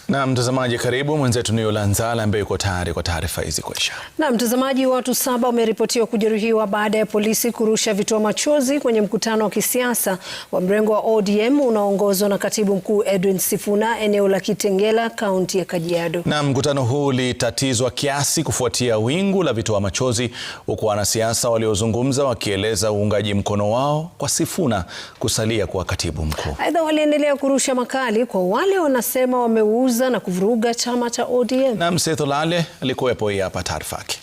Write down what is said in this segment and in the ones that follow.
Na mtazamaji, karibu. Mwenzetu ni Yolanzala ambaye yuko tayari kwa taarifa hizi kwa ishara. Na mtazamaji, watu 7 wameripotiwa kujeruhiwa baada ya polisi kurusha vitoa machozi kwenye mkutano wa kisiasa wa mrengo wa ODM unaoongozwa na Katibu Mkuu Edwin Sifuna eneo la Kitengela, kaunti ya Kajiado. Na mkutano huu ulitatizwa kiasi kufuatia wingu la vitoa machozi, huku wanasiasa waliozungumza wakieleza uungaji mkono wao kwa Sifuna kusalia kwa Katibu Mkuu. Aidha, waliendelea kurusha makali kwa wale wanasema wameuza na kuvuruga chama cha ODM. Na Msetho Lale alikuwepo, hii hapa taarifa yake.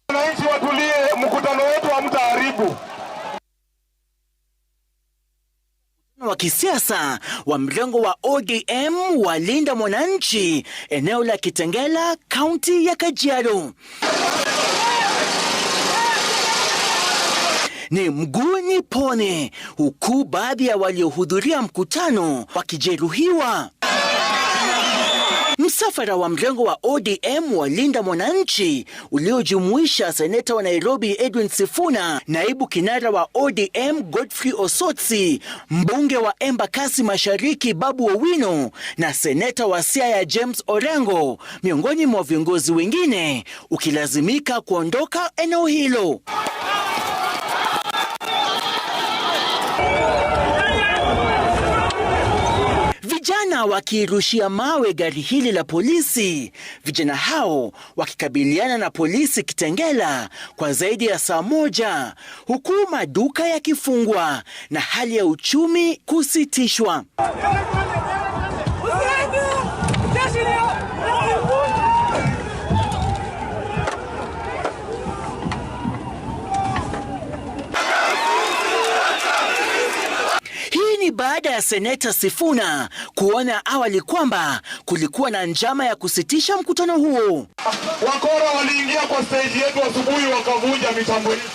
Wananchi watulie, mkutano wetu hamtaharibu. Wa kisiasa wa mrengo wa ODM wa Linda Mwananchi eneo la Kitengela, kaunti ya Kajiado. Ni mguu ni pone, huku baadhi ya waliohudhuria mkutano wakijeruhiwa. Msafara wa mrengo wa ODM wa Linda Mwananchi uliojumuisha seneta wa Nairobi Edwin Sifuna, naibu kinara wa ODM Godfrey Osotsi, mbunge wa Embakasi Mashariki Babu Owino na seneta wa Siaya James Orengo, miongoni mwa viongozi wengine, ukilazimika kuondoka eneo hilo. Vijana wakirushia mawe gari hili la polisi, vijana hao wakikabiliana na polisi Kitengela kwa zaidi ya saa moja, huku maduka yakifungwa na hali ya uchumi kusitishwa. Baada ya seneta Sifuna kuona awali kwamba kulikuwa na njama ya kusitisha mkutano huo. Wakora waliingia kwa stage yetu asubuhi wakavunja mitambo yetu,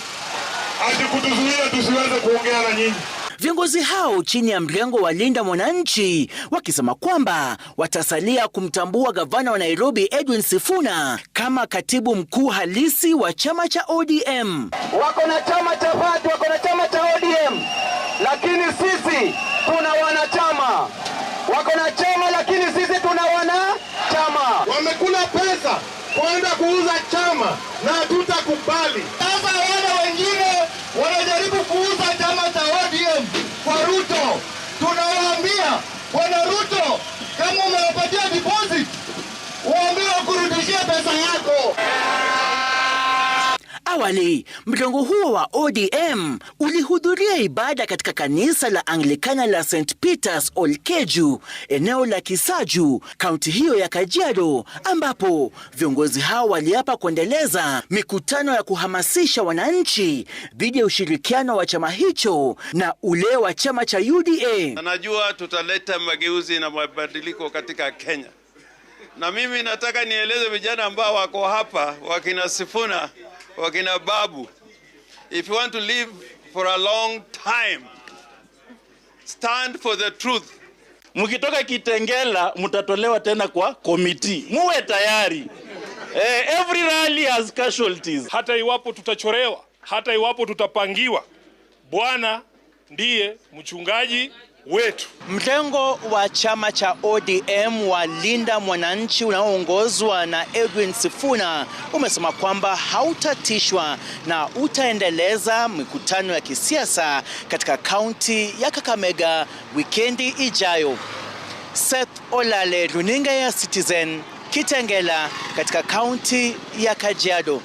ati kutuzuia tusiweze kuongea na nyinyi. Viongozi hao chini ya mrengo wa Linda Mwananchi wakisema kwamba watasalia kumtambua gavana wa Nairobi Edwin Sifuna kama katibu mkuu halisi wa chama cha ODM. Wako na chama cha party, wako na chama cha ODM, lakini sisi tuna wanachama. Wako na chama lakini sisi tuna wanachama. Wamekula pesa kwenda kuuza chama na hatutakubali. Sasa wale wengine wanajaribu kuuza chama cha ODM kwa Ruto. Tunawaambia Bwana Ruto, kama umewapatia deposit, waambie kurudishia pesa yako. Awali, mrengo huo wa ODM ulihudhuria ibada katika kanisa la Anglikana la St. Peter's Olkeju, eneo la Kisaju, kaunti hiyo ya Kajiado, ambapo viongozi hao waliapa kuendeleza mikutano ya kuhamasisha wananchi dhidi ya ushirikiano wa chama hicho na ule wa chama cha UDA. Najua tutaleta mageuzi na mabadiliko katika Kenya. Na mimi nataka nieleze vijana ambao wako hapa, wakina Sifuna, wakina Babu, if you want to live for a long time, stand for the truth. Mkitoka Kitengela mtatolewa tena kwa committee. Muwe tayari. Every rally has casualties. Hata iwapo tutachorewa, hata iwapo tutapangiwa, Bwana ndiye mchungaji wetu. Mrengo wa chama cha ODM wa Linda Mwananchi unaoongozwa na Edwin Sifuna umesema kwamba hautatishwa na utaendeleza mikutano ya kisiasa katika kaunti ya Kakamega wikendi ijayo. Seth Olale, runinga ya Citizen, Kitengela katika kaunti ya Kajiado.